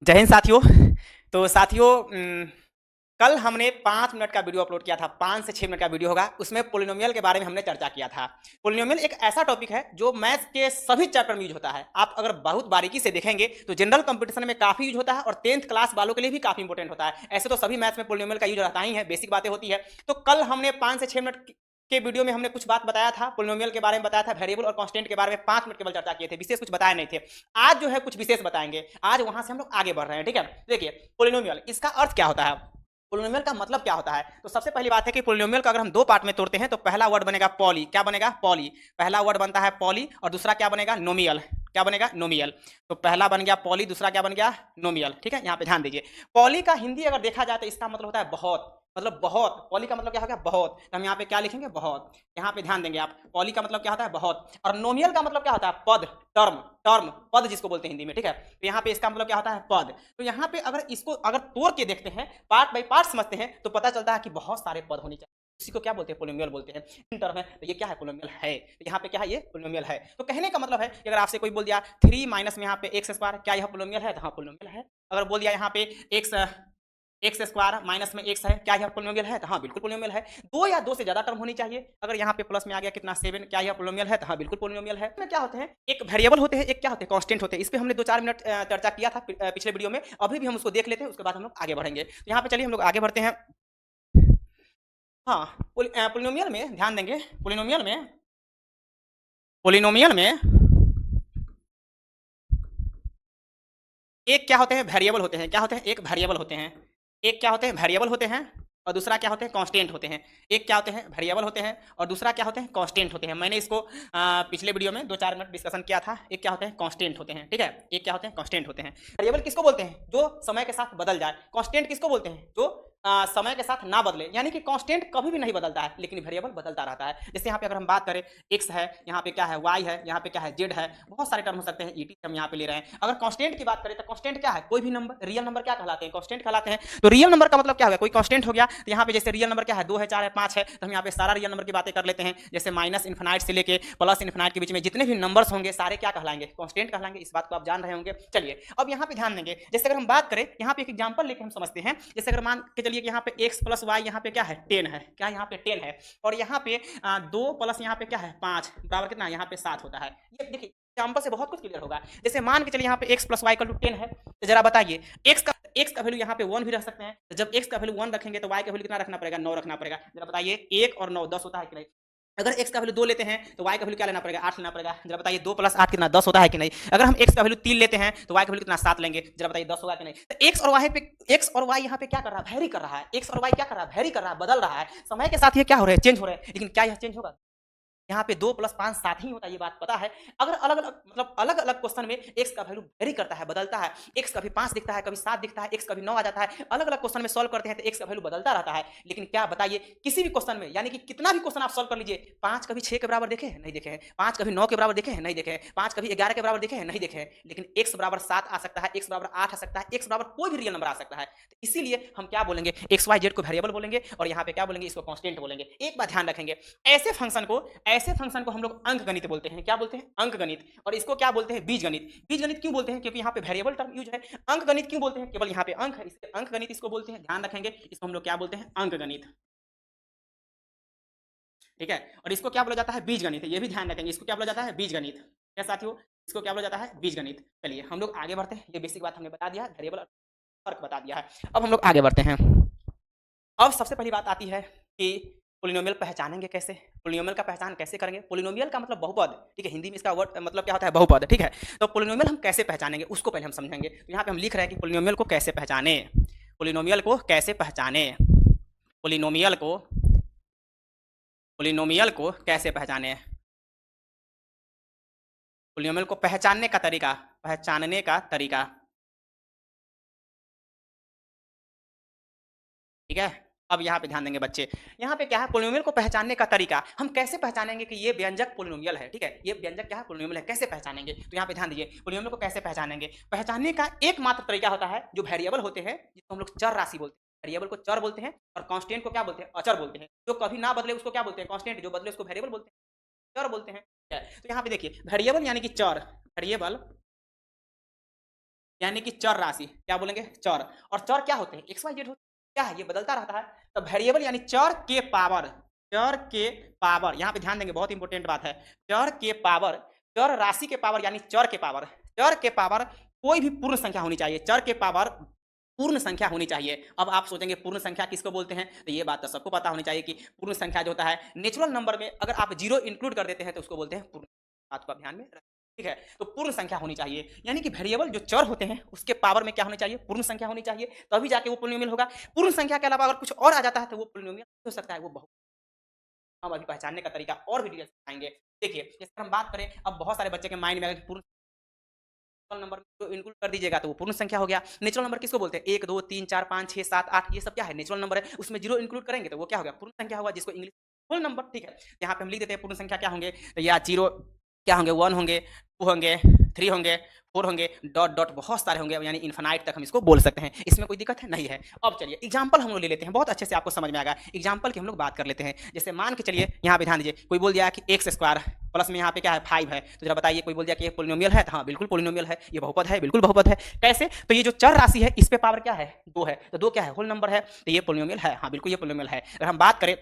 जय हिंद साथियों। तो साथियों, कल हमने 5 मिनट का वीडियो अपलोड किया था। 5 से 6 मिनट का वीडियो होगा, उसमें पोलिनोमियल के बारे में हमने चर्चा किया था। पोलिनोमियल एक ऐसा टॉपिक है जो मैथ्स के सभी चैप्टर में यूज होता है। आप अगर बहुत बारीकी से देखेंगे तो जनरल कंपटीशन में काफी यूज होता है और 10th क्लास वालों के लिए भी काफी इंपॉर्टेंट होता है। ऐसे तो सभी मैथ्स में पोलिनोमियल का यूज रहता ही है, बेसिक बातें होती है। तो कल हमने 5 से 6 मिनट के वीडियो में हमने कुछ बात बताया था, पोलिनोमियल के बारे में बताया था, वेरिएबल और कांस्टेंट के बारे में 5 मिनट केवल चर्चा किए थे, विशेष कुछ बताए नहीं थे। आज जो है कुछ विशेष बताएंगे, आज वहां से हम लोग आगे बढ़ रहे हैं। ठीक है, देखिए पोलिनोमियल, इसका अर्थ क्या होता है, पोलिनोमियल का मतलब क्या होता है। तो सबसे पहली बात है कि पोलिनोमियल का अगर हम दो पार्ट में तोड़ते हैं तो पहला वर्ड बनेगा पॉली। क्या बनेगा? पॉली। पहला वर्ड बनता है पॉली और दूसरा क्या बनेगा? नोमियल। क्या बनेगा? नोमियल। तो पहला बन गया पॉली, दूसरा क्या बन गया? नोमियल। ठीक है, यहाँ पे ध्यान दीजिए। पॉली का हिंदी अगर देखा जाए तो इसका मतलब होता है बहुत, मतलब बहुत। पॉली का मतलब क्या हो गया? बहुत। तो हम यहाँ पे क्या लिखेंगे? बहुत। यहाँ पे ध्यान देंगे आप, पॉली का मतलब क्या होता है? बहुत। और नोमियल का मतलब क्या होता है? पद, टर्म। टर्म, पद जिसको बोलते हैं हिंदी में। ठीक है, तो यहाँ पे इसका मतलब क्या होता है? पद। तो यहाँ पे अगर इसको अगर तोड़ के देखते हैं, पार्ट बाई पार्ट समझते हैं, तो पता चलता है कि बहुत सारे पद होने चाहिए। इसी को क्या बोलते हैं? पोलिनोमियल बोलते हैं। इन टर्म है तो ये क्या है? पोलिनोमियल है। तो यहाँ पे क्या है? ये पोलिनोमियल है। तो कहने का मतलब है कि अगर आपसे कोई बोल दिया 3 माइनस में यहाँ पे एक्स स्क्वायर, क्या यह पोलिनोमियल है? तो हाँ पोलिनोमियल है। अगर बोल दिया यहाँ पे एक्स एक्स स्क्वायर माइनस में एक्स है, क्या यह पोलिनोमियल है? तो हाँ बिल्कुल पोलिनोमियल है। दो या दो से ज्यादा टर्म होनी चाहिए। अगर यहाँ पे प्लस में आ गया कितना 7, क्या यह पोलिनोमियल है? तो हाँ बिल्कुल पोलिनोमियल है। क्या होते हैं? एक वेरिएबल होते हैं, एक क्या होते हैं? कांस्टेंट होते हैं। इस पे हमने 2-4 मिनट चर्चा किया था पिछले वीडियो में। अभी भी हम उसको देख लेते हैं, उसके बाद हम लोग आगे बढ़ेंगे। तो यहाँ पे चलिए हम लोग आगे बढ़ते हैं। हाँ, पोलिनोमियल में ध्यान देंगे। पोलिनोमियल में एक क्या होते हैं? वेरिएबल होते हैं। क्या होते हैं? एक वेरिएबल होते हैं। एक क्या होते हैं? वेरिएबल होते हैं और दूसरा क्या होते हैं? कांस्टेंट होते हैं। एक क्या होते हैं? वेरिएबल होते हैं और दूसरा क्या होते हैं? कांस्टेंट होते हैं। मैंने इसको पिछले वीडियो में 2-4 मिनट डिस्कशन किया था। एक क्या होते हैं? कांस्टेंट होते हैं। ठीक है, एक क्या होते हैं? कांस्टेंट होते हैं। वेरिएबल किसको बोलते हैं? जो समय के साथ बदल जाए। कांस्टेंट किसको बोलते हैं? जो समय के साथ ना बदले, यानी कि कांस्टेंट कभी भी नहीं बदलता है लेकिन वेरिएबल बदलता रहता है। जैसे यहाँ पे अगर हम बात करें, एक्स है, यहाँ पे क्या है? वाई है, यहाँ पे क्या है? जेड है। बहुत सारे टर्म हो सकते हैं, ईटी हम यहाँ पे ले रहे हैं। अगर कांस्टेंट की बात करें तो कांस्टेंट क्या है? कोई भी नंबर, रियल नंबर क्या कहलाते हैं? कांस्टेंट कहलाते हैं। तो रियल नंबर का मतलब क्या होगा? कोई कांस्टेंट हो गया। तो यहाँ पे जैसे रियल नंबर क्या है? 2 है, 4 है, 5 है। तो हम यहाँ पे सारा रियल नंबर की बातें कर लेते हैं। जैसे माइनस इन्फिनाइट से लेके प्लस इन्फिनाइट के बीच में जितने भी नंबर्स होंगे सारे क्या कहलाएंगे? कांस्टेंट कहलाएंगे। इस बात को आप जान रहे होंगे। चलिए अब यहाँ पे ध्यान देंगे। जैसे अगर हम बात करें, यहाँ पे एक एग्जांपल लेके हम समझते हैं। जैसे अगर मान के चलिए कि यहाँ पे x प्लस वाई यहाँ पे क्या है? 10 है। क्या यहाँ पे 10 है? और यहाँ पे 2 प्लस यहाँ पे क्या है? 5 बराबर कितना? यहाँ पे 7 होता है। ये देखिए एग्जाम्पल से बहुत कुछ क्लियर होगा। जैसे मान के चलिए यहाँ पे x plus y equal to 10 है, तो जरा बताइए x का वैल्यू यहाँ पे 1 भी रख सकते हैं। तो जब x का वैल्यू 1 रखेंगे तो y का वैल्यू कितना रखना पड़ेगा? 9 रखना पड़ेगा। जरा बताइए 1 और 9 10 होता है कि नहीं? अगर x का वैल्यू 2 लेते हैं तो y का वैल्यू क्या लेना पड़ेगा? 8 लेना पड़ेगा। जरा बताइए 2 प्लस 8 कितना? 10 होता है कि नहीं? अगर हम x का वैल्यू 3 लेते हैं तो y का वैल्यू कितना? 7 लेंगे। जरा बताइए 10 होगा कि नहीं? तो x और y यहाँ पे क्या कर रहा है? वेरी कर रहा है। x और y क्या कर रहा है? वेरी कर रहा है, बदल रहा है। समय के साथ ये क्या हो रहा है? चेंज हो रहा है। लेकिन क्या यह चेंज होगा? यहाँ पे 2 प्लस 5 7 ही होता है, ये बात पता है। अगर अलग अलग मतलब अलग अलग क्वेश्चन में x का वैल्यू वेरी करता है, बदलता है। x कभी 5 दिखता है, कभी 7 दिखता है, x कभी 9 आ जाता है। अलग अलग क्वेश्चन में सॉल्व करते हैं तो x का वैल्यू बदलता रहता है। लेकिन क्या बताइए, किसी भी क्वेश्चन में, यानी कि कितना भी क्वेश्चन आप सॉल्व कर लीजिए, 5 कभी 6 के बराबर देखे हैं? नहीं देखे हैं। 5 कभी 9 के बराबर देखे हैं? नहीं देखे हैं। 5 कभी 11 के बराबर देखे हैं? नहीं देखे हैं। लेकिन x बराबर 7 आ सकता है, x बराबर 8 आ सकता है, x बराबर कोई भी रियल नंबर आ सकता है। तो इसीलिए हम क्या बोलेंगे? एक्स वाई जेड को वेरिएबल बोलेंगे और यहाँ पे क्या बोलेंगे? इसको कांस्टेंट बोलेंगे। एक बात ध्यान रखेंगे, ऐसे फंक्शन को हम लोग अंक गणित बोलते हैं। क्या बोलते हैं? अंक गणित। और इसको क्या बोलते हैं? बीज गणित। बीज गणित क्यों बोलते हैं? क्योंकि यहाँ पे वेरिएबल टर्म यूज है। अंक गणित क्यों बोलते हैं? केवल यहाँ पे अंक है, इसलिए अंक गणित इसको बोलते हैं। ध्यान रखेंगे, इसको हम लोग क्या बोलते हैं? अंक गणित। ठीक है, और इसको क्या बोला जाता है? बीज गणित। ये भी ध्यान रखेंगे, इसको क्या बोला जाता है? बीज गणित। क्या साथियों? इसको क्या बोला जाता है? बीज गणित। चलिए हम लोग आगे बढ़ते हैं। ये बेसिक बात हमने बता दिया, वेरिएबल और फर्क बता दिया है। अब हम लोग आगे बढ़ते हैं। अब सबसे पहली बात आती है कि पोलिनोमियल पहचानेंगे कैसे? पोलिनोमियल का पहचान कैसे करेंगे? पोलिनोमियल का मतलब बहुपद। ठीक है, हिंदी में इसका वर्ड मतलब क्या होता है? बहुपद। ठीक है, तो पोलिनोमियल हम कैसे पहचानेंगे उसको पहले हम समझेंगे। तो यहाँ पे हम लिख रहे हैं कि पोलिनोमियल को कैसे पहचाने। पोलिनोमियल को कैसे पहचाने? पोलिनोमियल को पोलिनोमियल को कैसे पहचाने? पोलिनोमियल को पहचानने का तरीका, पहचानने का तरीका। ठीक है, अब यहाँ पे ध्यान देंगे बच्चे। यहाँ पे क्या है? पोलिनोमियल को पहचानने का तरीका। हम कैसे पहचानेंगे कि ये व्यंजक पोलिनोमियल है? ठीक है, ये व्यंजक क्या है? पोलिनोमियल है। कैसे पहचानेंगे? तो यहाँ पे ध्यान दीजिए, पोलिनोमियल को कैसे पहचानेंगे? पहचानने का एकमात्र तरीका होता है, जो वेरिएबल होते हैं जिसको हम लोग चर राशि बोलते हैं। वेरिएबल को चर बोलते हैं और कांस्टेंट को क्या बोलते हैं? अचर बोलते हैं। जो कभी ना बदले उसको क्या बोलते हैं? कांस्टेंट। जो बदले उसको वेरिएबल बोलते हैं, चर बोलते हैं। तो यहाँ पे देखिए, वेरिएबल यानी कि चर, वेरिएबल यानी कि चर राशि, क्या बोलेंगे चर। और चर क्या होते हैं, एक्स वाई जेड होते हैं, क्या है ये बदलता रहता है। तो वेरिएबल यानी चर के पावर, चर के पावर, यहाँ पे ध्यान देंगे बहुत इंपॉर्टेंट बात है, चर के पावर, चर राशि के पावर यानी चर के पावर, चर के पावर कोई भी पूर्ण संख्या होनी चाहिए, चर के पावर पूर्ण संख्या होनी चाहिए। अब आप सोचेंगे पूर्ण संख्या किसको बोलते हैं, तो ये बात तो सबको पता होनी चाहिए कि पूर्ण संख्या जो होता है नेचुरल नंबर में अगर आप जीरो इंक्लूड कर देते हैं तो उसको बोलते हैं पूर्ण। बात को आप ध्यान में रखें, ठीक है। तो पूर्ण संख्या होनी चाहिए, यानी कि वेरिएबल जो चर होते हैं उसके पावर में क्या होनी चाहिए, पूर्ण संख्या होनी चाहिए, तभी जाके वो पोलिनोमियल होगा। पूर्ण संख्या के अलावा अगर कुछ और आ जाता है तो वो पोलिनोमियल हो सकता है, वो बहुत, हम अभी पहचानने का तरीका और भी डिटेल सिखाएंगे। देखिए जैसे हम बात करें, अब बहुत सारे बच्चे के माइंड में अगर पूर्ण नंबर तो इंक्लूड कर दीजिएगा तो वो पूर्ण संख्या हो गया। नेचुरल नंबर किसको बोलते हैं, 1 2 3 4 5 6 7 8, ये सब क्या है नेचुरल नंबर है, उसमें जीरो इंक्लूड करेंगे तो वो क्या हो गया, पूर्ण संख्या होगा, जिसको इंग्लिश होल नंबर, ठीक है। यहाँ पे हम लिख देते हैं पूर्ण संख्या क्या होंगे, तो या जीरो क्या होंगे, 1 होंगे, 2 होंगे, 3 होंगे, 4 होंगे, डॉट डॉट बहुत सारे होंगे, यानी इन्फिनाइट तक हम इसको बोल सकते हैं, इसमें कोई दिक्कत है नहीं है। अब चलिए एग्जांपल हम लोग ले लेते हैं, बहुत अच्छे से आपको समझ में आएगा, एग्जांपल की हम लोग बात कर लेते हैं। जैसे मान के चलिए यहाँ पे ध्यान दीजिए, कोई बोल दिया कि एक्स स्क्वायर प्लस में यहाँ पे क्या है 5 है, तो जरा बताइए, कोई बोल दिया कि ये पोलिनोमियल है, तो हाँ बिल्कुल पोलिनोमियल है, ये बहुपद है, बिल्कुल बहुपद है। कैसे, तो ये जो चर राशि है इस पे पावर क्या है 2 है, तो 2 क्या है होल नंबर है, तो ये पोलिनोमियल है, हाँ बिल्कुल ये पोलिनोमियल है। अगर हम बात करें,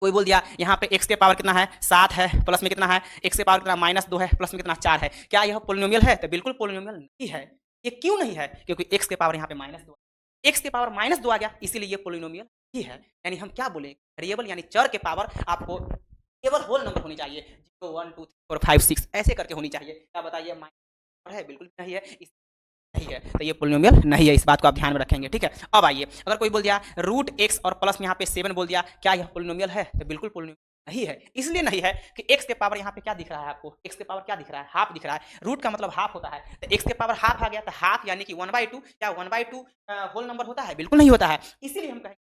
कोई बोल दिया यहाँ पे x के पावर कितना है 7 है, प्लस में कितना है x के पावर कितना -2 है, प्लस में कितना 4 है, क्या यह पोलिनोमियल है, तो बिल्कुल पोलिनोमियल नहीं है। ये क्यों नहीं है, क्योंकि x के पावर यहाँ पे -2, x के पावर -2 आ गया, इसीलिए ये पोलिनोमियल ही है। यानी हम क्या बोले, वेरिएबल यानी चर के पावर आपको केवल होल नंबर होनी चाहिए, 0 1 2 3 4 5 6 ऐसे करके होनी चाहिए। क्या बताइए माइनस है, बिल्कुल नहीं है, नहीं है, तो ये पोलिनोमियल नहीं है, इस बात को आप ध्यान में रखेंगे, ठीक है। अब आइए, अगर कोई बोल दिया रूट एक्स और प्लस में यहाँ पे 7 बोल दिया, क्या यह पोलिनोमियल है, तो बिल्कुल पोलिनोमियल नहीं है। इसलिए नहीं है कि x के पावर यहाँ पे क्या दिख रहा है आपको, x के पावर क्या दिख रहा है, हाफ दिख रहा है, रूट का मतलब हाफ होता है, तो x के पावर हाफ आ गया, तो हाफ यानी कि 1/2, क्या 1/2 होल नंबर होता है, बिल्कुल नहीं होता है। इसीलिए हम कहेंगे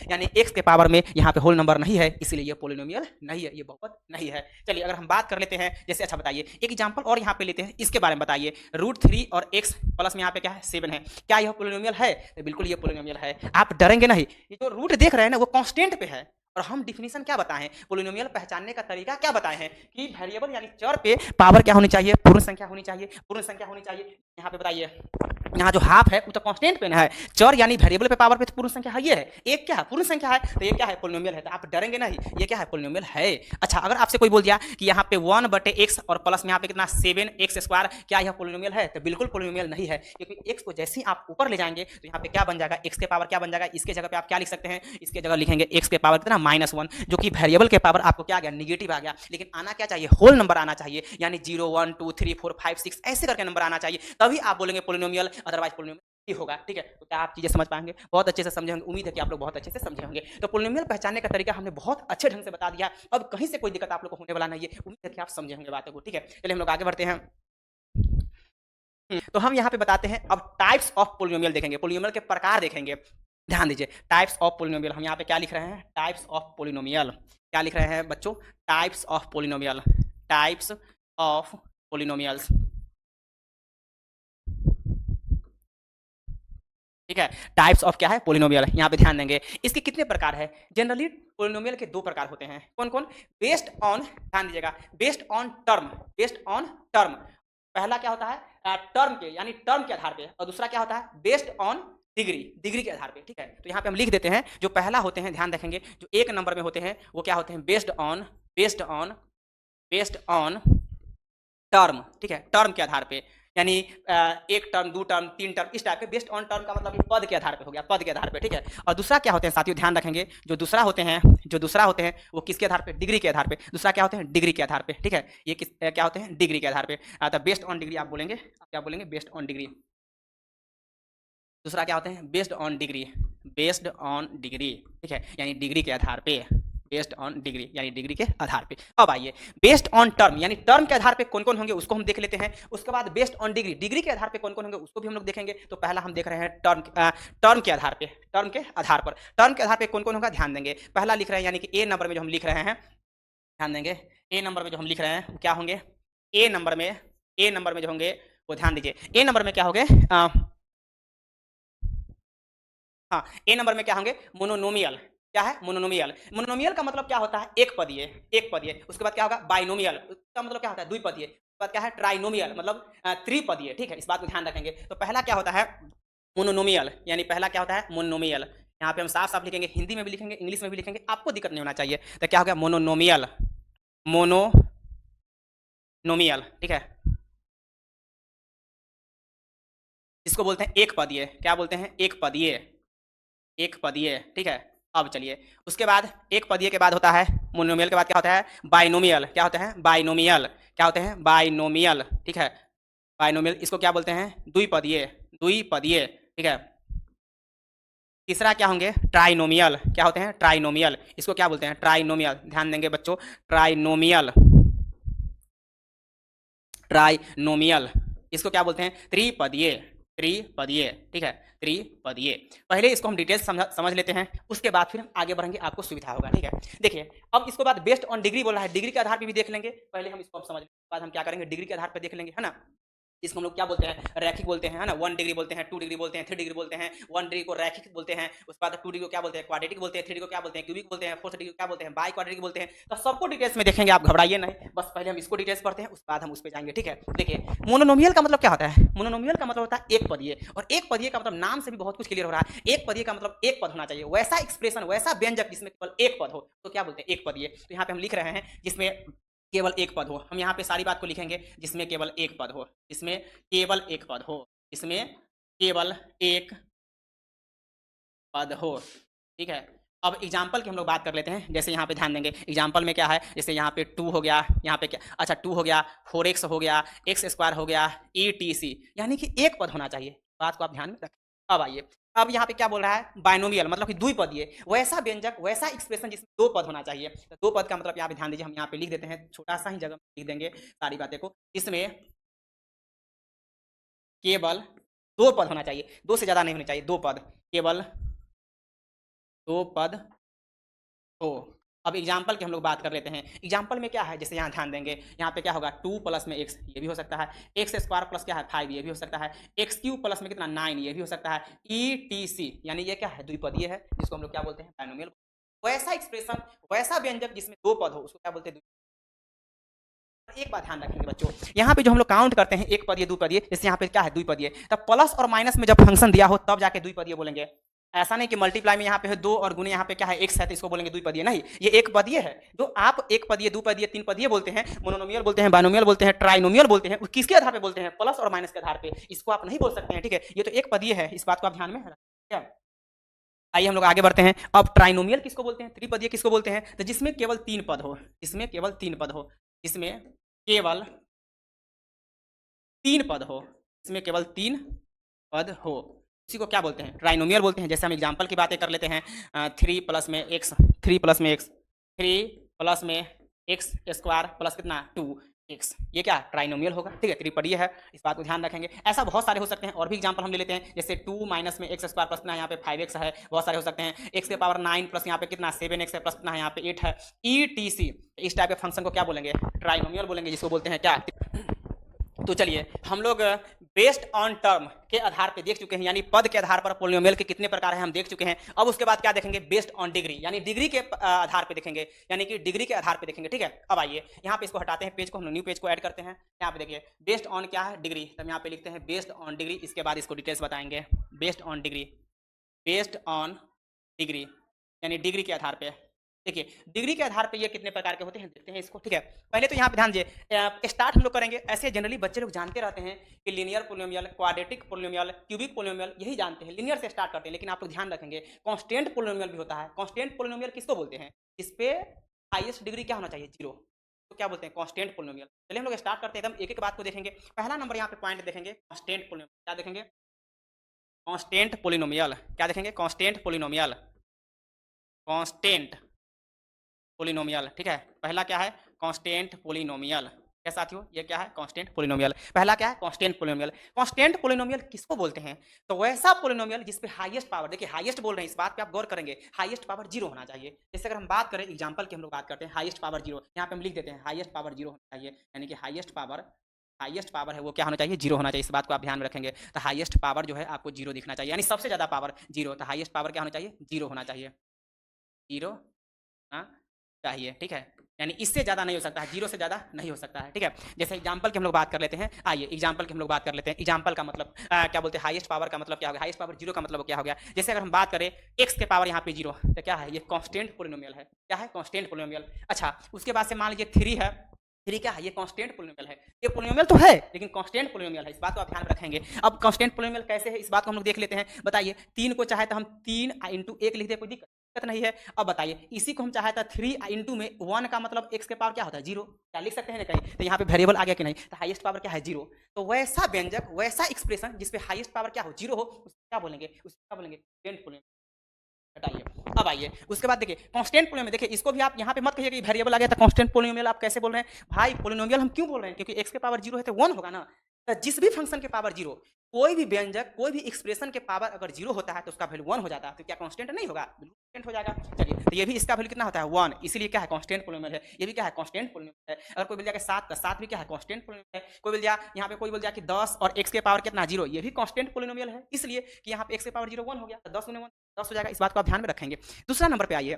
यानी x के पावर में यहाँ पे होल नंबर नहीं है, इसीलिए ये पोलिनोमियल नहीं है, ये बहुपद नहीं है। चलिए अगर हम बात कर लेते हैं, जैसे अच्छा बताइए एक एग्जांपल और यहाँ पे लेते हैं, इसके बारे में बताइए, √3 और x प्लस में यहाँ पे क्या है 7 है, क्या यह पोलिनोमियल है, तो बिल्कुल ये पोलिनोमियल है। आप डरेंगे नहीं, ये जो रूट देख रहे हैं ना वो कांस्टेंट पे है, और हम डिफिनीशन क्या बताएं, पोलिनोमियल पहचानने का तरीका क्या बताए हैं कि वेरिएबल यानी चर पे पावर क्या होनी चाहिए, पूर्ण संख्या होनी चाहिए, पूर्ण संख्या होनी चाहिए। यहाँ पे बताइए, यहाँ जो हाफ है वो तो कांस्टेंट पे ना है, चर यानी वेरिएबल पे पावर पे तो पूर्ण संख्या है, ये है, एक क्या है पूर्ण संख्या है, तो ये क्या है पोलिनोमियल है, तो आप डरेंगे नहीं, ये क्या है पोलिनोमियल है। अच्छा अगर आपसे कोई बोल दिया कि यहाँ पे 1/x और प्लस में यहाँ पे कितना 7x², क्या यह पोलिनोमियल है, तो बिल्कुल पोलिनोमियल नहीं है, क्योंकि x को जैसे ही आप ऊपर ले जाएंगे तो यहाँ पे क्या बन जाएगा, x के पावर क्या बन जाएगा, इसके जगह पे आप क्या लिख सकते हैं, इसके जगह लिखेंगे x के पावर कितना -1, जो कि वेरिएबल के पावर आपको क्या आ गया निगेटिव आ गया, लेकिन आना क्या चाहिए होल नंबर आना चाहिए, यानी 0 1 2 3 4 5 6 ऐसे करके नंबर आना चाहिए, तभी आप बोलेंगे पोलिनोमियल, अदरवाइज पोलिनोमियल ही होगा, ठीक है। तो क्या आप चीजें समझ पाएंगे, बहुत अच्छे से समझे होंगे, उम्मीद है कि आप लोग बहुत अच्छे से समझे होंगे। तो पोलिनोमियल पहचानने का तरीका हमने बहुत अच्छे ढंग से बता दिया, अब कहीं से कोई दिक्कत आप लोग को होने वाला नहीं है, उम्मीद है कि आप समझे होंगे बातों को, ठीक है। चलिए हम लोग आगे बढ़ते हैं। तो हम यहाँ पे बताते हैं अब टाइप्स ऑफ पोलिनोमियल देखेंगे, पोलिनोमियल के प्रकार देखेंगे। ध्यान दीजिए, टाइप्स ऑफ पोलिनोमियल, हम यहाँ पे क्या लिख रहे हैं, टाइप्स ऑफ पोलिनोमियल, क्या लिख रहे हैं बच्चों, types of polynomial, types of polynomials, ठीक है। टाइप्स ऑफ क्या है पोलिनोमियल, यहाँ पे ध्यान देंगे, इसके कितने प्रकार है, जनरली पोलिनोमियल के 2 प्रकार होते हैं, कौन कौन, बेस्ड ऑन, ध्यान दीजिएगा, based on term, based on term, पहला क्या होता है टर्म के यानी टर्म के आधार पे, और दूसरा क्या होता है बेस्ड ऑन डिग्री, डिग्री के आधार पे, ठीक है। तो यहाँ पे हम लिख देते हैं, जो पहला होते हैं ध्यान रखेंगे, जो 1 नंबर में होते हैं वो क्या होते हैं based on, based on, based on term, ठीक है, टर्म के आधार पे, यानी 1 टर्म 2 टर्म 3 टर्म इस टाइप के, बेस्ड ऑन टर्म का मतलब पद के आधार पे हो गया, पद के आधार पे, ठीक है। और दूसरा क्या होते हैं साथियों ध्यान रखेंगे, जो दूसरा होते हैं, जो दूसरा होते हैं वो किसके आधार पे, डिग्री के आधार पे, दूसरा क्या होते हैं डिग्री के आधार पे, ठीक है। ये किस क्या होते हैं डिग्री के आधार पे, तो बेस्ड ऑन डिग्री आप बोलेंगे, क्या बोलेंगे बेस्ड ऑन डिग्री, दूसरा क्या होते हैं based on degree, based on degree, ठीक है, यानी डिग्री के आधार पे, बेस्ड ऑन डिग्री यानी डिग्री के आधार पे। अब आइए बेस्ड ऑन टर्म, यानी टर्म के आधार पे कौन कौन होंगे उसको हम देख लेते हैं, उसके बाद बेस्ड ऑन डिग्री, डिग्री के आधार पे कौन कौन होंगे उसको भी हम लोग देखेंगे। तो पहला हम देख रहे हैं टर्म के आधार पे, टर्म के आधार पर, टर्म के आधार पे कौन कौन होगा ध्यान देंगे, पहला लिख रहे हैं यानी कि ए नंबर में जो हम लिख रहे हैं, ध्यान देंगे ए नंबर में जो हम लिख रहे हैं क्या होंगे, ए नंबर में, ए नंबर में जो होंगे वो ध्यान दीजिए, ए नंबर में क्या होंगे, हाँ ए नंबर में क्या होंगे मोनोनोमियल, क्या है मोनोनोमियल, मोनोनोमियल का मतलब क्या होता है एक पदीय, एक पदीय, उसके बाद क्या होगा बाइनोमियल, उसका मतलब क्या होता है द्विपदीय, बाद क्या है ट्राइनोमियल, मतलब त्रिपदीय, ठीक है, इस बात को ध्यान रखेंगे। तो पहला क्या होता है मोनोनोमियल, यानी पहला क्या होता है मोनोनोमियल। यहाँ पे हम साफ साफ लिखेंगे, हिंदी में भी लिखेंगे, इंग्लिश में भी लिखेंगे, आपको दिक्कत नहीं होना चाहिए। तो क्या हो गया मोनोनोमियल, मोनोनोमियल, ठीक है, इसको बोलते हैं एक पदीय। क्या बोलते हैं एक पदीय, एक पदीय, ठीक है। अब चलिए उसके बाद एक पदीय के बाद होता है मोनोमियल के बाद क्या होता है बाइनोमियल। क्या होता है बाइनोमियल, क्या होते हैं बाइनोमियल, ठीक है, बाइनोमियल। इसको क्या बोलते हैं द्विपदीय, द्विपदीय, ठीक है। तीसरा क्या होंगे ट्राइनोमियल, क्या होते हैं ट्राइनोमियल, इसको क्या बोलते हैं ट्राइनोमियल, ध्यान देंगे बच्चों, ट्राइनोमियल, ट्राइनोमियल। इसको क्या बोलते हैं त्रिपदीय, त्रिपदीय, ठीक है, त्रिपदीय। पहले इसको हम डिटेल्स समझ लेते हैं, उसके बाद फिर आगे बढ़ेंगे, आपको सुविधा होगा, ठीक है। देखिए अब इसके बाद बेस्ड ऑन डिग्री बोला है, डिग्री के आधार पर भी देख लेंगे, पहले हम इसको समझ लेंगे, बाद हम क्या करेंगे डिग्री के आधार पर देख लेंगे, है ना। इसको हम लोग क्या बोलते हैं रैखिक बोलते हैं, है ना, 1 डिग्री बोलते हैं, 2 डिग्री बोलते हैं, 3 डिग्री बोलते हैं। 1 डिग्री को रैखिक बोलते हैं, उसके बाद 2 डिग्री को क्या बोलते हैं क्वाड्रेटिक बोलते हैं, 3 डिग्री को क्या बोलते हैं क्यूबिक बोलते हैं, 4 डिग्री को क्या बोलते हैं बाई क्वाड्रेटिक बोलते हैं। तो सबको डिटेल्स में देखेंगे, आप घबराइए नहीं, बस पहले हम इसको डिटेल्स पढ़ते हैं, उसके बाद हम उस पर जाएंगे, ठीक है। देखिए मोनोनोमियल का मतलब क्या होता है, मोनोनोमियल का मतलब होता है एक पदीय, और एक पदीय का मतलब नाम से भी बहुत कुछ क्लियर हो रहा है। एक पदीय का मतलब एक पद होना चाहिए, वैसा एक्सप्रेशन, वैसा व्यंजक जिसमें केवल एक पद हो, तो क्या बोलते हैं एक पदीय। तो यहाँ पे हम लिख रहे हैं जिसमें केवल एक पद हो, हम यहाँ पे सारी बात को लिखेंगे जिसमें केवल एक पद हो, जिसमें केवल एक पद हो, इसमें केवल एक पद हो, ठीक है। अब एग्जाम्पल की हम लोग बात कर लेते हैं, जैसे यहाँ पे ध्यान देंगे एग्जाम्पल में क्या है, जैसे यहाँ पे 2 हो गया, यहाँ पे क्या, अच्छा 2 हो गया, 4x हो गया, x स्क्वायर हो गया, etc, यानी कि एक पद होना चाहिए, बात को आप ध्यान में रखें। अब आइए, अब यहाँ पे क्या बोल रहा है बाइनोमियल, मतलब कि द्विपदीय, वैसा व्यंजक, वैसा एक्सप्रेशन जिसमें दो पद होना चाहिए। तो दो पद का मतलब यहाँ पे ध्यान दीजिए, हम यहाँ पे लिख देते हैं, छोटा सा ही जगह लिख देंगे सारी बातें को, इसमें केवल दो पद होना चाहिए, दो से ज्यादा नहीं होने चाहिए, दो पद, केवल दो पद हो। अब एग्जाम्पल की हम लोग बात कर लेते हैं, एग्जाम्पल में क्या है, जैसे यहाँ ध्यान देंगे, यहाँ पे क्या होगा 2 प्लस में x, ये भी हो सकता है, x स्क्वायर प्लस क्या है 5, ये भी हो सकता है, x क्यूब प्लस में कितना 9, ये भी हो सकता है, etc, यानी ये क्या है द्विपदीय है, जिसको हम लोग क्या बोलते हैं बाइनोमियल। वैसा एक्सप्रेशन, वैसा व्यंजक जिसमें दो पद हो, उसको क्या बोलते हैं। एक बात ध्यान रखेंगे बच्चों, यहाँ पे जो हम लोग काउंट करते हैं एक पदीय द्विपदीय, जैसे यहाँ पे क्या है द्विपदीय, तब प्लस और माइनस में जब फंक्शन दिया हो तब जाके द्विपदीय बोलेंगे। ऐसा नहीं कि मल्टीप्लाई में यहाँ पे है 2 और गुने यहाँ पे क्या है x है, तो इसको बोलेंगे द्विपदीय, नहीं, ये एक पदीय है। जो आप एक पदीय, दो पदीय, तीन पदीय बोलते हैं, मोनोनोमियल बोलते हैं, बाइनोमियल बोलते हैं, ट्राइनोमियल बोलते हैं, किसके आधार पे बोलते हैं प्लस और माइनस के आधार पे, इसको आप नहीं बोल सकते हैं, ठीक है। ये तो एक पदीय है, इस बात को आप ध्यान में रखें। आइए हम लोग आगे बढ़ते हैं। अब ट्राइनोमियल किसको बोलते हैं, त्रिपदीय किसको बोलते हैं, तो जिसमें केवल 3 पद हो, जिसमें केवल 3 पद हो, जिसमें केवल 3 पद हो, इसमें केवल 3 पद हो, उसी को क्या बोलते हैं ट्राइनोमियल बोलते हैं। जैसे हम एग्जांपल की बातें कर लेते हैं, 3 प्लस में x, 3 प्लस में x, 3 प्लस में x स्क्वायर प्लस कितना 2x, ये क्या ट्राइनोमियल होगा, ठीक है, त्रिपदीय है, इस बात को ध्यान रखेंगे। ऐसा बहुत सारे हो सकते हैं, और भी एग्जांपल हम ले लेते हैं, जैसे 2 माइनस में x स्क्वायर प्लस कितना यहाँ पे 5x है, बहुत सारे हो सकते हैं, x के पावर 9 प्लस यहाँ पे कितना 7x है, प्लस कितना यहाँ पे 8 है, etc, इस टाइप के फंक्शन को क्या बोलेंगे ट्राइनोमियल बोलेंगे, जिसको बोलते हैं क्या। तो चलिए हम लोग बेस्ड ऑन टर्म के आधार पे देख चुके हैं, यानी पद के आधार पर पोलिनोमियल के कितने प्रकार हैं हम देख चुके हैं। अब उसके बाद क्या देखेंगे बेस्ड ऑन डिग्री, यानी डिग्री के आधार पे देखेंगे, यानी कि डिग्री के आधार पे देखेंगे, ठीक है। अब आइए यहाँ पे इसको हटाते हैं पेज को, हम न्यू पेज को ऐड करते हैं। यहाँ पे देखिए बेस्ड ऑन क्या है डिग्री, तब यहाँ पे लिखते हैं बेस्ड ऑन डिग्री, इसके बाद इसको डिटेल्स बताएंगे। Based on degree, based on degree यानी डिग्री के आधार पे, देखिए डिग्री के आधार पे ये कितने प्रकार के होते हैं देखते हैं इसको, ठीक है। पहले तो यहाँ पे ध्यान दीजिए, स्टार्ट हम लोग करेंगे, ऐसे जनरली बच्चे लोग जानते रहते हैं कि linear polynomial, quadratic polynomial, cubic polynomial, यही जानते हैं, लीनियर से स्टार्ट करते हैं। लेकिन आप लोग ध्यान रखेंगे कांस्टेंट पोलिनोमियल भी होता है। कांस्टेंट पोलिनोमियल किसको बोलते हैं, इस पे हाईएस्ट डिग्री क्या होना चाहिए 0, तो क्या बोलते हैं कांस्टेंट पोलिनोमियल। चलिए हम लोग स्टार्ट करते हैं, एकदम एक एक बात को देखेंगे। पहला नंबर यहाँ पे पॉइंट देखेंगे कांस्टेंट पोलिनोमियल, क्या देखेंगे कांस्टेंट पोलिनोमियल, क्या देखेंगे कांस्टेंट पोलिनोमियल, कांस्टेंट पोलिनोमियल, ठीक है। पहला क्या है कांस्टेंट पोलिनोमियल, क्या साथियों ये क्या है कांस्टेंट पोलिनोमियल, पहला क्या है कांस्टेंट पोलिनोमियल। कांस्टेंट पोलिनोमियल किसको बोलते हैं, तो वैसा पोलिनोमियल जिसपे हाईएस्ट पावर, देखिए हाईएस्ट बोल रहे हैं, इस बात पे आप गौर करेंगे, हाईएस्ट पावर 0 होना चाहिए। जैसे अगर हम बात करें एग्जांपल की, हम लोग बात करते हैं हाईएस्ट पावर 0, यहाँ पे हम लिख देते हैं हाईएस्ट पावर 0 होना चाहिए, यानी कि हाईएस्ट पावर है वो क्या होना चाहिए 0 होना चाहिए, इस बात को आप ध्यान में रखेंगे। तो हाईएस्ट पावर जो है आपको 0 दिखना चाहिए, यानी सबसे ज्यादा पावर 0, तो हाईएस्ट पावर क्या होना चाहिए 0 होना चाहिए, 0 चाहिए, ठीक है। यानी इससे ज़्यादा नहीं हो सकता है, जीरो से ज़्यादा नहीं हो सकता है, ठीक है। जैसे एग्जाम्पल की हम लोग बात कर लेते हैं, आइए एग्जाम्पल की हम लोग बात कर लेते हैं। एग्जाम्पल का मतलब क्या बोलते हैं, हाईएस्ट पावर का मतलब क्या हो गया, हाईएस्ट पावर जीरो का मतलब क्या हो गया। जैसे अगर हम बात करें एक्स के पावर यहाँ पे जीरो, तो क्या है, ये कॉन्स्टेंट पोलिनोमियल है। क्या है, कॉन्स्टेंट पोलिनोमियल। अच्छा, उसके बाद से मान लीजिए थ्री है, थ्री क्या है, ये कांस्टेंट पोलिनोमियल है। ये पोलिनोमियल तो है लेकिन कांस्टेंट पोलिनोमियल है, इस बात को आप ध्यान में रखेंगे। अब कांस्टेंट पोलिनोमियल कैसे है, इस बात को हम लोग देख लेते हैं। बताइए, तीन को चाहे तो हम तीन इंटू एक लिख दे, कोई दिक्कत नहीं है। अब बताइए, इसी को हम चाहे तो थ्री इंटू में वन का मतलब एक्स के पावर क्या होता है, जीरो। क्या लिख सकते हैं ना कहीं, तो यहाँ पे वेरिएबल आ गया कि नहीं, तो हाईएस्ट पावर क्या है, जीरो। तो वैसा व्यंजक, वैसा एक्सप्रेशन जिसपे हाईएस्ट पावर क्या हो, जीरो हो, उसको क्या बोलेंगे, उसको क्या बोलेंगे, कांस्टेंट पोलिनोमियल। हटाइए। अब आइए उसके बाद देखिए कांस्टेंट पोलिनोमियल। देखिए इसको भी आप यहाँ पे मत कहिए कि वेरिएबल आ गया था कांस्टेंट पोलिनोमियल, आप कैसे बोल रहे हैं भाई। पोलिनोमियल हम क्यों बोल रहे हैं, क्योंकि एक्स के पावर जीरो है तो वन होगा ना। तो जिस भी फंक्शन के पावर जीरो, कोई भी व्यंजक, कोई भी एक्सप्रेशन के पावर अगर जीरो होता है तो उसका वैल्यू वन हो जाता है। तो क्या कांस्टेंट नहीं होगा, कांस्टेंट हो जाएगा। चलिए, तो ये भी इसका वैल्यू कितना होता है, वन, इसीलिए क्या है, कांस्टेंट पोलिनोमियल है। ये भी क्या है, कांस्टेंट पोलिनोमियल है। अगर कोई बोल जाए सात, तो सात भी क्या है, कांस्टेंट पोलिनोमियल है। कोई बोल जाए यहाँ पे, कोई बोल जाए कि 10 और एक्स के पावर कितना, जीरो, ये भी कांस्टेंट पोलिनोमियल है, इसलिए कि यहाँ पे एक्स के पावर जीरो वन हो गया, तो 10 गुने वन 10 हो जाएगा। इस बात को आप ध्यान में रखेंगे। दूसरा नंबर पे आइए।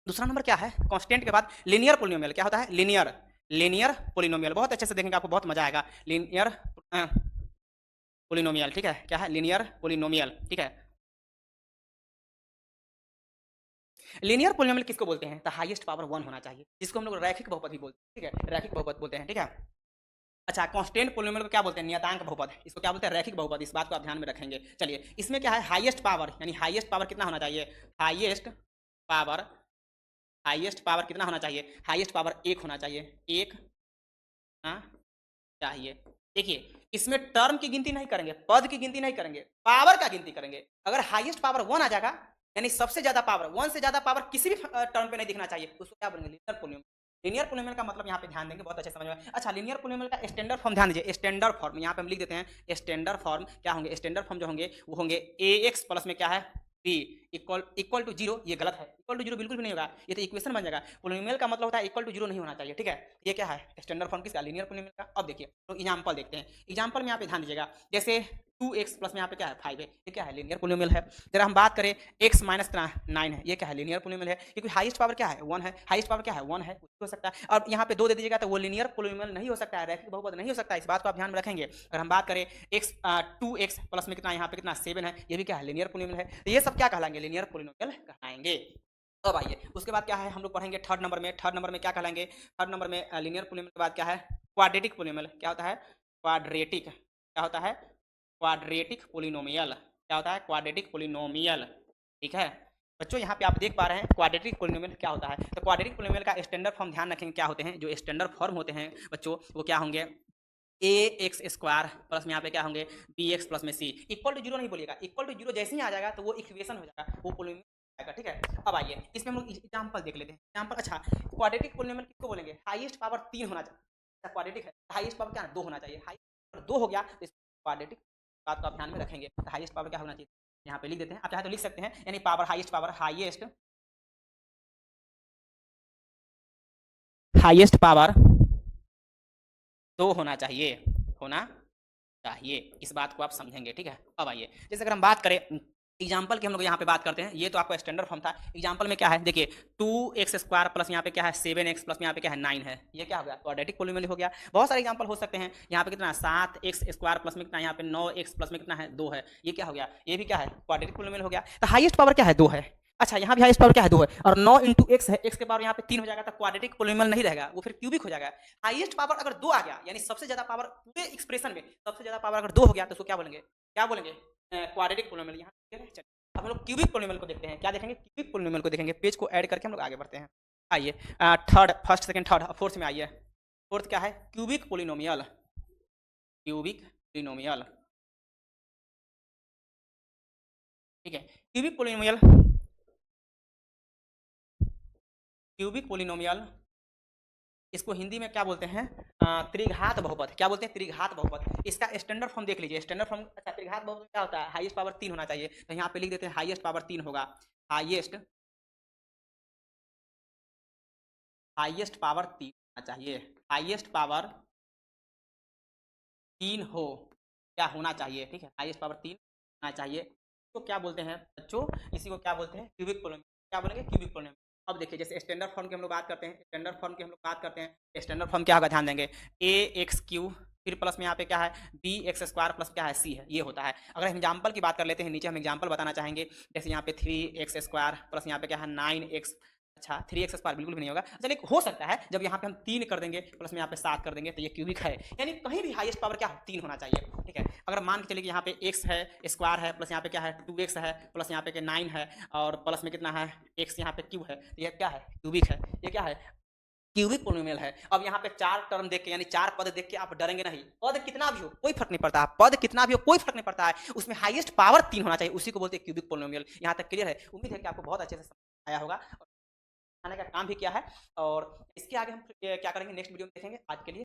दूसरा नंबर क्या है, कांस्टेंट के बाद लीनियर पोलिनोमियल। क्या होता है, लीनियर, लीनियर पोलिनोमियल। बहुत अच्छे से देखेंगे, आपको बहुत मजा आएगा। लीनियर पोलिनोमियल, ठीक है, क्या है, लीनियर पोलिनोमियल, ठीक है। लीनियर पोलिनोमियल किसको बोलते हैं, तो हाईएस्ट पावर वन होना चाहिए, जिसको हम लोग रैखिक बहुपद भी बोलते हैं, ठीक है, रैखिक बहुपद बोलते हैं, ठीक है। अच्छा, कांस्टेंट पोलिनोमियल को क्या बोलते हैं, नियतांक बहुपद। इसको क्या बोलते हैं, रैखिक बहुपद। इस बात को आप ध्यान में रखेंगे। चलिए, इसमें क्या है, हाईएस्ट पावर, यानी हाईएस्ट पावर कितना होना चाहिए, हाईएस्ट पावर, हाईएस्ट पावर कितना होना चाहिए, हाईएस्ट पावर एक होना चाहिए, एक होना चाहिए। देखिए, इसमें टर्म की गिनती नहीं करेंगे, पद की गिनती नहीं करेंगे, पावर का गिनती करेंगे। अगर हाईएस्ट पावर वन आ जाएगा, यानी सबसे ज्यादा पावर, वन से ज्यादा पावर किसी भी टर्म पे नहीं दिखना चाहिए, उसको क्या बोलेंगे, लीनियर पोलिनोमियल। लीनियर पोलिनोमियल का मतलब यहाँ पे ध्यान देंगे, बहुत अच्छे समझ में। अच्छा, लीनियर पोलिनोमियल का स्टैंडर्ड फॉर्म ध्यान दीजिए। स्टैंडर्ड फॉर्म यहाँ पे हम लिख देते हैं, स्टैंडर्ड फॉर्म क्या होंगे, स्टैंडर्ड फॉर्म जो होंगे वो होंगे ए एक्स प्लस में क्या है, b equal equal to zero. ये गलत है, इक्वल टू जीरो बिल्कुल भी नहीं होगा, ये तो इक्वेशन बन जाएगा। पोलिनोमियल का मतलब होता है इक्वल टू जीरो नहीं होना चाहिए, ठीक है। ये क्या है, स्टैंडर्ड फॉर्म किसका, लीनियर पोलिनोमियल का। अब देखिए, तो एग्जांपल देखते हैं। एग्जांपल में यहाँ पे ध्यान दीजिएगा, जैसे 2x प्लस में यहाँ पे क्या है, 5 है, ये क्या है, लीनियर पोलिनोमियल है। जरा हम बात करें x माइनस 9 है, ये क्या है, लीनियर पोलिनोमियल है, क्योंकि हाईएस्ट पावर क्या है, वन है, हाईएस्ट पावर क्या है, वन है, कुछ हो सकता है। और यहाँ पे दो दे दीजिएगा तो वो लीनियर पोलिनोमियल नहीं हो सकता है, रैखिक बहुपद नहीं हो सकता है, इस बात को आप ध्यान में रखेंगे। अगर हम बात करें x 2x प्लस में कितना, यहाँ पे कितना 7 है, ये भी क्या है, लीनियर पोलिनोमियल है। तो ये सब क्या कहलाएंगे, लीनियर पोलिनोमियल कहलाएंगे। अब आइए उसके बाद क्या है, हम लोग पढ़ेंगे थर्ड नंबर में। थर्ड नंबर में क्या कहलाएंगे, थर्ड नंबर में लीनियर पोलिनोमियल के बाद क्या है, क्वाड्रेटिक पोलिनोमियल। क्या होता है, क्वाड्रेटिक, क्या होता है, क्वाड्रेटिक पोलिनोमियल। क्या होता है, क्वाड्रेटिक पोलिनोमियल, ठीक है। बच्चों यहाँ पे आप देख पा रहे हैं क्वाड्रेटिक पोलिनोमियल क्या होता है। तो क्वाड्रेटिक पोलिनोमियल का स्टैंडर्ड फॉर्म ध्यान रखेंगे क्या होते हैं, जो स्टैंडर्ड फॉर्म होते हैं बच्चों, वो क्या होंगे, ए एक्स स्क्वायर प्लस में यहाँ पे क्या होंगे, बी एक्स प्लस में सी इक्वल टू जीरो नहीं बोलिएगा, इक्वल टू जीरो जैसे ही आ जाएगा तो वो इक्वेशन हो जाएगा, वो पोलिनोमियल आएगा, ठीक है। अब आइए इसमें हम लोग एग्जांपल देख लेते हैं। एग्जांपल, अच्छा, क्वाड्रेटिक पोलिनोमियल किसको बोलेंगे, हाईएस्ट पावर 3 होना चाहिए। क्वाड्रेटिक है, हाईएस्ट पावर क्या है, 2 होना चाहिए। हाईएस्ट पावर 2 हो गया तो क्वाड्रेटिक, बात को आप ध्यान में रखेंगे। तो हाईएस्ट पावर क्या होना चाहिए, यहाँ पे लिख देते हैं, आप चाहे तो लिख सकते हैं, यानी power, highest power, highest highest power 2 होना चाहिए, होना चाहिए, इस बात को आप समझेंगे, ठीक है। अब आइए, जैसे अगर हम बात करें एग्जाम्पल की, हम लोग यहाँ पे बात करते हैं। ये तो आपका स्टैंडर्ड फॉर्म था। एग्जाम्पल में क्या है, देखिए 2x स्क्वायर प्लस यहाँ पे क्या है 7x प्लस में यहाँ पे क्या है 9 है, ये क्या हो गया, क्वाड्रेटिक पोलिनोमियल हो गया। बहुत सारे एग्जाम्पल हो सकते हैं। यहाँ पे कितना 7x स्क्वायर प्लस में कितना, यहाँ पे 9x प्लस में कितना है 2 है, ये क्या हो गया, ये भी क्या है, क्वाड्रेटिक पोलिनोमियल हो गया। तो हाईएस्ट पावर क्या है, 2 है। अच्छा, यहाँ भी हाईएस्ट पावर क्या है, 2 है, और 9 इंटू एक्स है, एक्स के पावर यहाँ पे 3 हो जाएगा, तो क्वाड्रेटिक पोलिनोमियल नहीं रहेगा, वो फिर क्यूबिक हो जाएगा। हाईएस्ट पावर अगर 2 आ गया, यानी सबसे ज्यादा पावर पूरे एक्सप्रेशन में सबसे ज्यादा पावर अगर 2 हो गया तो उसको क्या बोलेंगे, क्या बोलेंगे, क्वाड्रेटिक पोलिनोमियल। यहाँ अब हम लोग क्यूबिक पोलिनोमियल को देखते हैं। क्या देखेंगे, क्यूबिक पोलिनोमियल को देखेंगे। पेज को ऐड करके हम लोग आगे बढ़ते हैं। आइए third, first second third, fourth में आइए। फोर्थ क्या है, क्यूबिक पोलिनोमियल, क्यूबिक पोलिनोमियल, ठीक है। क्यूबिक पोलिनोमियल, क्यूबिक पोलिनोमियल, इसको हिंदी में क्या बोलते हैं, त्रिघात बहुपद। क्या बोलते हैं, त्रिघात बहुपद। इसका स्टैंडर्ड फॉर्म देख लीजिए, स्टैंडर्ड फॉर्म। अच्छा, त्रिघात बहुपद क्या होता है, हाईएस्ट पावर 3 होना चाहिए, तो यहाँ पे लिख देते हैं हाईएस्ट पावर 3 होगा। हाईएस्ट हाईएस्ट पावर 3 होना चाहिए, हाईएस्ट पावर 3 हो, क्या होना चाहिए, ठीक है, हाईएस्ट पावर 3 होना चाहिए। तो क्या बोलते हैं बच्चों, इसी को क्या बोलते हैं, क्यूबिक पोलिनोमियल। क्या बोलेंगे, क्यूबिक पोलिनोमियल। अब देखिए जैसे स्टैंडर्ड फॉर्म की हम लोग बात करते हैं, स्टैंडर्ड फॉर्म क्या होगा ध्यान देंगे, ए एक्स क्यू फिर प्लस में यहाँ पे क्या है बी एक्स स्क्वायर प्लस क्या है सी है, ये होता है। अगर हम एग्जाम्पल की बात कर लेते हैं, नीचे हम एग्जाम्पल बताना चाहेंगे, जैसे यहाँ पे 3x स्क्वायर प्लस यहाँ पे क्या है 9x, अच्छा 3x स्क्वायर बिल्कुल भी नहीं होगा, चलिए हो सकता है जब यहाँ पे हम 3 कर देंगे प्लस में यहाँ पे 7 कर देंगे तो ये क्यूबिक है, यानी कहीं भी हाईएस्ट पावर क्या 3 होना चाहिए, ठीक है। अगर मान के चलिए कि यहाँ पे x है स्क्वायर है प्लस यहाँ पे क्या है 2x है प्लस यहाँ पे 9 है और प्लस में कितना है x यहाँ पे क्यू है, तो ये क्या है क्यूबिक है, ये क्या है क्यूबिक पोलिनोमियल है। अब यहाँ पे 4 टर्म देख के यानी 4 पद देख के आप डरेंगे नहीं, पद कितना भी हो कोई फर्क नहीं पड़ता, पद कितना भी हो कोई फर्क नहीं पड़ता है, उसमें हाईएस्ट पावर 3 होना चाहिए, उसी को बोलते हैं क्यूबिक पोलिनोमियल। यहाँ तक क्लियर है? उम्मीद है कि आपको बहुत अच्छे से समझ आया होगा और आने का काम भी किया है, और इसके आगे हम क्या करेंगे नेक्स्ट वीडियो में देखेंगे। आज के लिए